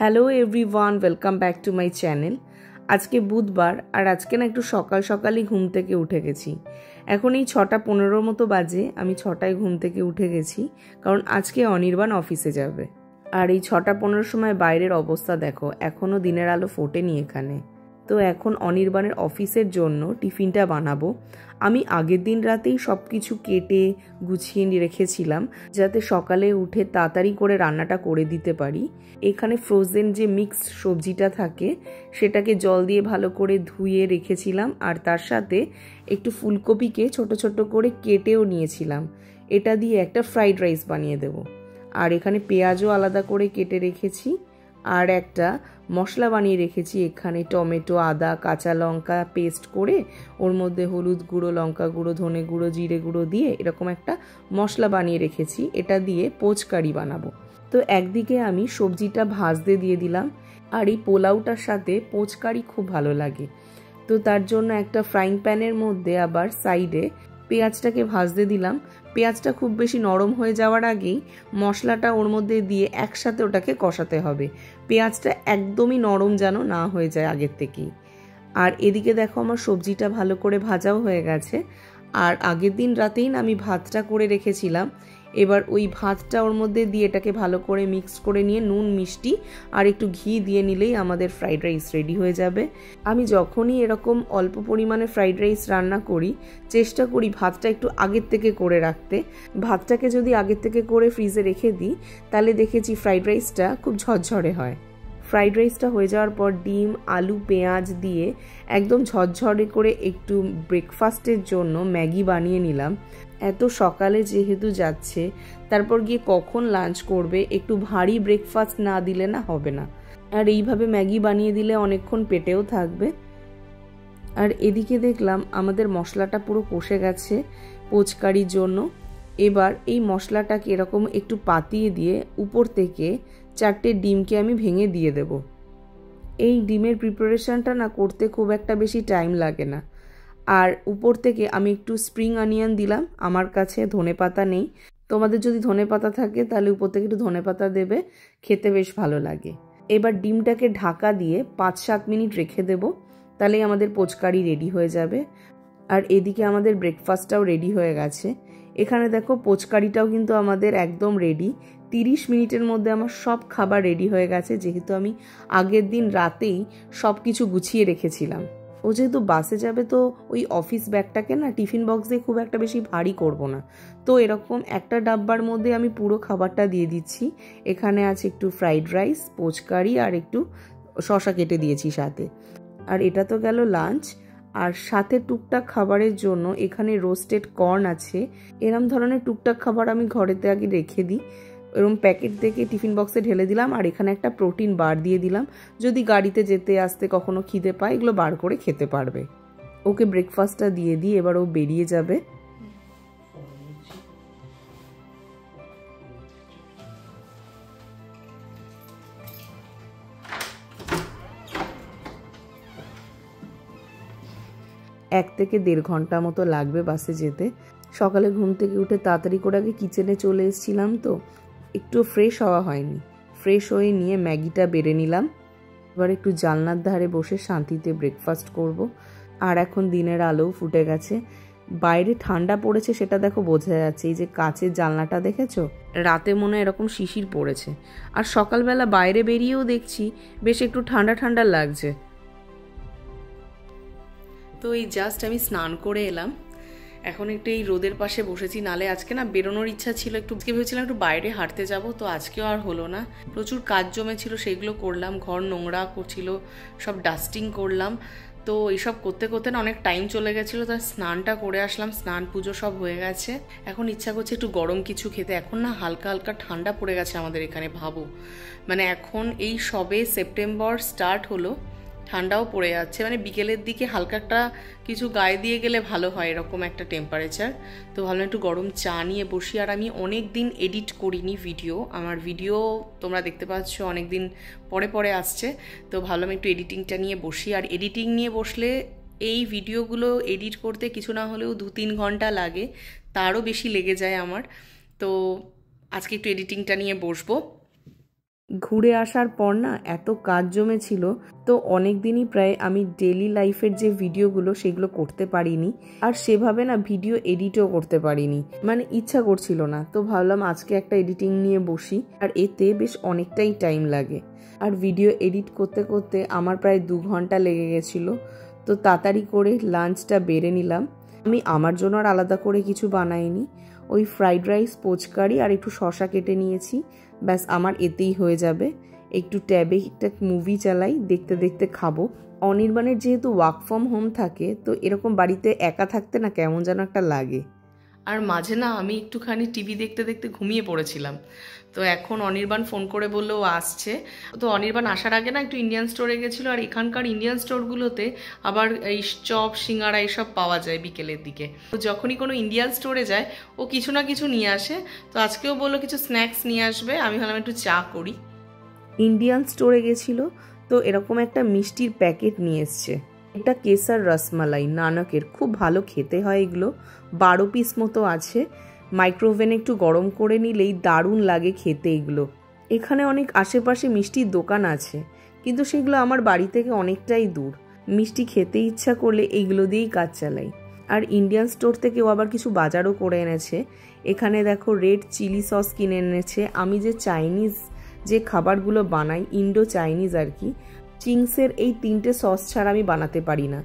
Hello everyone, welcome back to my channel. আজকে বুধবার আর আজকে না একটু সকাল সকালই ঘুম থেকে উঠে গেছি। এখন এই 6:15 মতো বাজে, আমি 6টায় ঘুম থেকে উঠে গেছি কারণ আজকে অনির্বাণ অফিসে যাবে। আর এই 6:15 সময় বাইরের অবস্থা দেখো, এখনও দিনের আলো ফোটেনি এখানে। তো এখন অনির্বাণের অফিসের জন্য টিফিনটা বানাবো। আমি আগের দিন রাতেই সব কিছু কেটে গুছিয়ে রেখেছিলাম যাতে সকালে উঠে তাড়াতাড়ি করে রান্নাটা করে দিতে পারি। এখানে ফ্রোজেন যে মিক্সড সবজিটা থাকে সেটাকে জল দিয়ে ভালো করে ধুয়ে রেখেছিলাম, আর তার সাথে একটু ফুলকপিকে ছোট ছোট করে কেটেও নিয়েছিলাম। এটা দিয়ে একটা ফ্রাইড রাইস বানিয়ে দেব। আর এখানে পেঁয়াজও আলাদা করে কেটে রেখেছি, আর একটা মশলা বানিয়ে রেখেছি। এখানে টমেটো, আদা, কাঁচা লঙ্কা পেস্ট করে ওর মধ্যে হলুদ গুঁড়ো, লঙ্কা গুঁড়ো, ধনে গুঁড়ো, জিরে গুঁড়ো দিয়ে এরকম একটা মশলা বানিয়ে রেখেছি। এটা দিয়ে পোচ কারি বানাবো। তো একদিকে আমি সবজিটা ভাজতে দিয়ে দিলাম, আর এই পোলাওটার সাথে পোচ কারি খুব ভালো লাগে। তো তার জন্য একটা ফ্রাইং প্যানের মধ্যে আবার সাইডে পেঁয়াজটাকে ভাজতে দিলাম। পেঁয়াজটা খুব বেশি নরম হয়ে যাওয়ার আগেই মশলাটা ওর মধ্যে দিয়ে একসাথে ওটাকে কষাতে হবে। পেঁয়াজটা একদমই নরম যেন না হয়ে যায় আগের থেকেই। আর এদিকে দেখো আমার সবজিটা ভালো করে ভাজাও হয়ে গেছে। আর আগের দিন রাতেই না আমি ভাতটা করে রেখেছিলাম। এবার ওই ভাতটা ওর মধ্যে দিয়ে এটাকে ভালো করে মিক্স করে নিয়ে নুন, মিষ্টি আর একটু ঘি দিয়ে নিলেই আমাদের ফ্রাইড রাইস রেডি হয়ে যাবে। আমি যখনই এরকম অল্প পরিমাণে ফ্রাইড রাইস রান্না করি চেষ্টা করি ভাতটা একটু আগের থেকে করে রাখতে। ভাতটাকে যদি আগের থেকে করে ফ্রিজে রেখে দিই তাহলে দেখেছি ফ্রাইড রাইসটা খুব ঝরঝরে হয়। ফ্রাইড রাইসটা হয়ে যাওয়ার পর ডিম, আলু, পেঁয়াজ দিয়ে একদম ঝরঝরে করে একটু ব্রেকফাস্টের জন্য ম্যাগি বানিয়ে নিলাম। এত সকালে যেহেতু যাচ্ছে, তারপর গিয়ে কখন লাঞ্চ করবে, একটু ভারী ব্রেকফাস্ট না দিলে না হবে না। আর এইভাবে ম্যাগি বানিয়ে দিলে অনেকক্ষণ পেটেও থাকবে। আর এদিকে দেখলাম আমাদের মশলাটা পুরো কষে গেছে পোচকারির জন্য। এবার এই মশলাটাকে এরকম একটু পাতিয়ে দিয়ে উপর থেকে 4টে ডিমকে আমি ভেঙে দিয়ে দেব। এই ডিমের প্রিপারেশনটা না করতে খুব একটা বেশি টাইম লাগে না। আর উপর থেকে আমি একটু স্প্রিং অনিয়ন দিলাম। আমার কাছে ধনেপাতা নেই, তোমাদের যদি ধনেপাতা থাকে তাহলে উপর থেকে একটু ধনেপাতা দেবে, খেতে বেশ ভালো লাগে। এবার ডিমটাকে ঢাকা দিয়ে 5-7 মিনিট রেখে দেব, তাহলেই আমাদের পোচকারি রেডি হয়ে যাবে। আর এদিকে আমাদের ব্রেকফাস্টটাও রেডি হয়ে গেছে। এখানে দেখো পোচকারিটাও কিন্তু আমাদের একদম রেডি। 30 মিনিটের মধ্যে আমার সব খাবার রেডি হয়ে গেছে, যেহেতু আমি আগের দিন রাতেই সব কিছু গুছিয়ে রেখেছিলাম। ও যেহেতু বাসে যাবে তো ওই অফিস ব্যাগটাকে না টিফিন বক্স দিয়ে খুব একটা বেশি ভারী করব না। তো এরকম একটা ডাব্বার মধ্যে আমি পুরো খাবারটা দিয়ে দিচ্ছি। এখানে আছে একটু ফ্রাইড রাইস, পোচকারি আর একটু শসা কেটে দিয়েছি সাথে। আর এটা তো গেল লাঞ্চ। আর সাথে টুকটাক খাবারের জন্য এখানে রোস্টেড কর্ন আছে। এরম ধরনের টুকটাক খাবার আমি ঘরেতে আগে রেখে দিই, এরকম প্যাকেট থেকে টিফিন বক্সে ঢেলে দিলাম। আর এখানে একটা প্রোটিন বার দিয়ে দিলাম, যদি গাড়িতে যেতে আসতে কখনো খিদে পায় এগুলো বার করে খেতে পারবে। ওকে ব্রেকফাস্টটা দিয়ে দিই, এবার ও বেরিয়ে যাবে। এক থেকে 1.5 ঘন্টা মতো লাগবে বাসে যেতে। সকালে ঘুম থেকে উঠে তাড়াতাড়ি করে আগে কিচেনে চলে এসেছিলাম, তো একটু ফ্রেশ হওয়া হয়নি। ফ্রেশ হয়ে নিয়ে ম্যাগিটা বেড়ে নিলাম। এবার একটু জানলার ধারে বসে শান্তিতে ব্রেকফাস্ট করব। আর এখন দিনের আলোও ফুটে গেছে, বাইরে ঠান্ডা পড়েছে সেটা দেখো বোঝা যাচ্ছে। এই যে কাচের জানলাটা দেখেছো, রাতে মনে হয় এরকম শিশির পড়েছে। আর সকালবেলা বাইরে বেরিয়েও দেখছি বেশ একটু ঠান্ডা ঠান্ডা লাগছে। তো এই জাস্ট আমি স্নান করে এলাম, এখন একটু এই রোদের পাশে বসেছি। নালে আজকে না বেরোনোর ইচ্ছা ছিল, একটু ভেবেছিলাম একটু বাইরে হাঁটতে যাব, তো আজকেও আর হলো না। প্রচুর কাজ জমেছিল, সেগুলো করলাম। ঘর নোংরা করছিল, সব ডাস্টিং করলাম। তো এইসব করতে করতে না অনেক টাইম চলে গেছিলো, তার স্নানটা করে আসলাম। স্নান পুজো সব হয়ে গেছে। এখন ইচ্ছা করছে একটু গরম কিছু খেতে। এখন না হালকা হালকা ঠান্ডা পড়ে গেছে আমাদের এখানে, ভাবো। মানে এখন এই সবে সেপ্টেম্বর স্টার্ট হলো, ঠান্ডাও পড়ে যাচ্ছে। মানে বিকেলের দিকে হালকা একটা কিছু গায়ে দিয়ে গেলে ভালো হয়, এরকম একটা টেম্পারেচার। তো ভাবলাম একটু গরম চা নিয়ে বসি। আর আমি অনেক দিন এডিট করিনি ভিডিও, আমার ভিডিও তোমরা দেখতে পাচ্ছ অনেক দিন পরে পরে আসছে। তো ভাবলাম একটু এডিটিংটা নিয়ে বসি। আর এডিটিং নিয়ে বসলে এই ভিডিওগুলো এডিট করতে কিছু না হলেও 2-3 ঘন্টা লাগে, তারও বেশি লেগে যায় আমার। তো আজকে একটু এডিটিংটা নিয়ে বসবো। ঘুরে আসার পর না এত কাজ জমেছিল, তো অনেক দিনই প্রায় আমি ডেলি লাইফের যে ভিডিওগুলো সেগুলো করতে পারিনি, আর সেভাবে না ভিডিও এডিটও করতে পারিনি, মানে ইচ্ছা করছিল না। তো ভাবলাম আজকে একটা এডিটিং নিয়ে বসি, আর এতে বেশ অনেকটাই টাইম লাগে। আর ভিডিও এডিট করতে করতে আমার প্রায় 2 ঘন্টা লেগে গেছিলো। তো তাড়াতাড়ি করে লাঞ্চটা বেড়ে নিলাম। আমি আমার জন্য আর আলাদা করে কিছু বানাইনি, ওই ফ্রাইড রাইস, পোচকারি আর একটু শসা কেটে নিয়েছি, ব্যাস আমার এতেই হয়ে যাবে। একটু ট্যাবে একটা মুভি চালাই, দেখতে দেখতে খাবো। অনির্বাণের যেহেতু ওয়ার্ক ফ্রম হোম থাকে, তো এরকম বাড়িতে একা থাকতে না কেমন যেন একটা লাগে। আর মাঝে না আমি একটুখানি টিভি দেখতে দেখতে ঘুমিয়ে পড়েছিলাম। তো এখন অনির্বাণ ফোন করে বললো ও আসছে। তো অনির্বাণ আসার আগে না একটু ইন্ডিয়ান স্টোরে গেছিলো, আর এখানকার ইন্ডিয়ান স্টোরগুলোতে আবার এই চপ, সিঙ্গারা এসব পাওয়া যায় বিকেলের দিকে। তো যখনই কোনো ইন্ডিয়ান স্টোরে যায় ও কিছু না কিছু নিয়ে আসে। তো আজকেও বললো কিছু স্ন্যাক্স নিয়ে আসবে। আমি ভাবলাম একটু চা করি। ইন্ডিয়ান স্টোরে গেছিলো, তো এরকম একটা মিষ্টির প্যাকেট নিয়ে এসছে। এটা কেসার রসমালাই নানকের, খুব ভালো খেতে হয় এগুলো। 12 পিস মতো আছে। মাইক্রোওভেনে একটু গরম করে নিলেই দারুণ লাগে খেতে এগুলো। এখানে অনেক আশেপাশে মিষ্টির দোকান আছে, কিন্তু সেগুলো আমার বাড়ি থেকে অনেকটাই দূর। মিষ্টি খেতে ইচ্ছা করলে এইগুলো দিয়েই কাজ চালাই। আর ইন্ডিয়ান স্টোর থেকেও আবার কিছু বাজারও করে এনেছে। এখানে দেখো রেড চিলি সস কিনে এনেছে। আমি যে চাইনিজ যে খাবারগুলো বানাই, ইন্ডো চাইনিজ আর কি, চিংসের এই 3টে সস ছাড়া আমি বানাতে পারি না,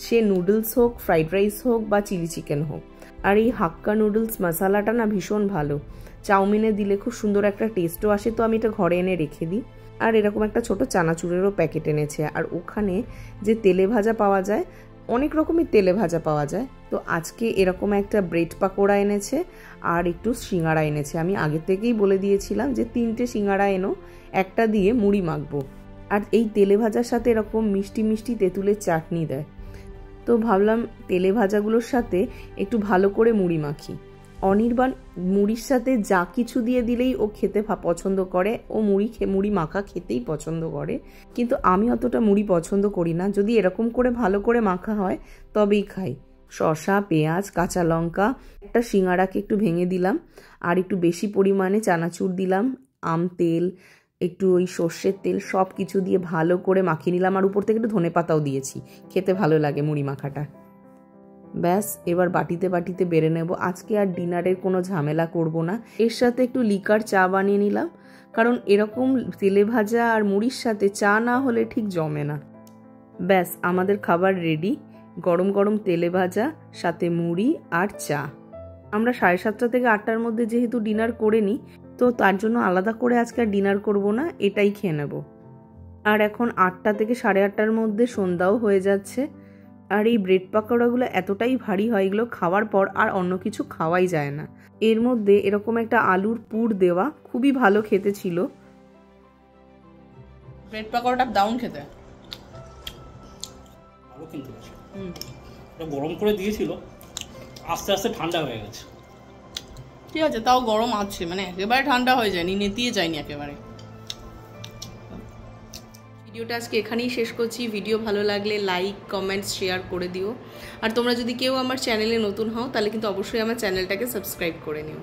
সে নুডলস হোক, ফ্রাইড রাইস হোক বা চিলি চিকেন হোক। আর এই হাক্কা নুডলস মশালাটা না ভীষণ ভালো, চাউমিনে দিলে খুব সুন্দর একটা টেস্টও আসে। তো আমি এটা ঘরে এনে রেখে দিই। আর এরকম একটা ছোট চানাচুরেরও প্যাকেট এনেছে। আর ওখানে যে তেলে ভাজা পাওয়া যায়, অনেক রকমের তেলে ভাজা পাওয়া যায়। তো আজকে এরকম একটা ব্রেড পাকোড়া এনেছে আর একটু সিঙ্গাড়া এনেছে। আমি আগে থেকেই বলে দিয়েছিলাম যে 3টে সিঙ্গাড়া এনো, একটা দিয়ে মুড়ি মাখবো। আর এই তেলে ভাজার সাথে এরকম মিষ্টি মিষ্টি তেঁতুলের চাটনি দেয়। তো ভাবলাম তেলে ভাজাগুলোর সাথে একটু ভালো করে মুড়ি মাখি। অনির্বাণ মুড়ির সাথে যা কিছু দিয়ে দিলেই ও খেতে পছন্দ করে। ও মুড়ি মাখা খেতেই পছন্দ করে, কিন্তু আমি অতটা মুড়ি পছন্দ করি না। যদি এরকম করে ভালো করে মাখা হয় তবেই খাই। শসা, পেঁয়াজ, কাঁচা লঙ্কা, একটা সিঙ্গাড়াকে একটু ভেঙে দিলাম, আর একটু বেশি পরিমাণে চানাচুর দিলাম, আম তেল, একটু ওই সর্ষের তেল, সব কিছু দিয়ে ভালো করে মাখিয়ে নিলাম। আর উপর থেকে একটু ধনেপাতাও দিয়েছি, খেতে ভালো লাগে মুড়ি মাখাটা। ব্যাস এবার বাটিতে বাটিতে বেড়ে নেব। আজকে আর ডিনারের কোনো ঝামেলা করব না। এর সাথে একটু লিকার চা বানিয়ে নিলাম, কারণ এরকম তেলে ভাজা আর মুড়ির সাথে চা না হলে ঠিক জমে না। ব্যাস আমাদের খাবার রেডি, গরম গরম তেলে ভাজা, সাথে মুড়ি আর চা। আমরা 7:30 থেকে 8টার মধ্যে যেহেতু ডিনার করে নিই, তো তার জন্য আলাদা করে আজকে আর ডিনার করব না, এটাই খেয়ে নেব। আর এখন 8টা থেকে 8:30টার মধ্যে সন্ধ্যাও হয়ে যাচ্ছে। আর এই ব্রেড পাকোড়াগুলো এতটাই ভারী হয়, এগুলো খাওয়ার পর আর অন্য কিছু খাওয়াই যায় না। এর মধ্যে এরকম একটা আলুর পুর দেওয়া, খুবই ভালো খেতে ছিল। ব্রেড পাকোড়াটা দারুণ খেতে, ভালো কিন্তু গরম করে দিয়েছিল, আস্তে আস্তে ঠান্ডা হয়ে গেছে। ঠিক আছে, তাও গরম আছে, মানে একেবারে ঠান্ডা হয়ে যায়নি, নেতিয়ে যায়নি একেবারে। ভিডিওটা আজকে এখানেই শেষ করছি। ভিডিও ভালো লাগলে লাইক, কমেন্টস, শেয়ার করে দিও। আর তোমরা যদি কেউ আমার চ্যানেলে নতুন হও, তাহলে কিন্তু অবশ্যই আমার চ্যানেলটাকে সাবস্ক্রাইব করে নিও।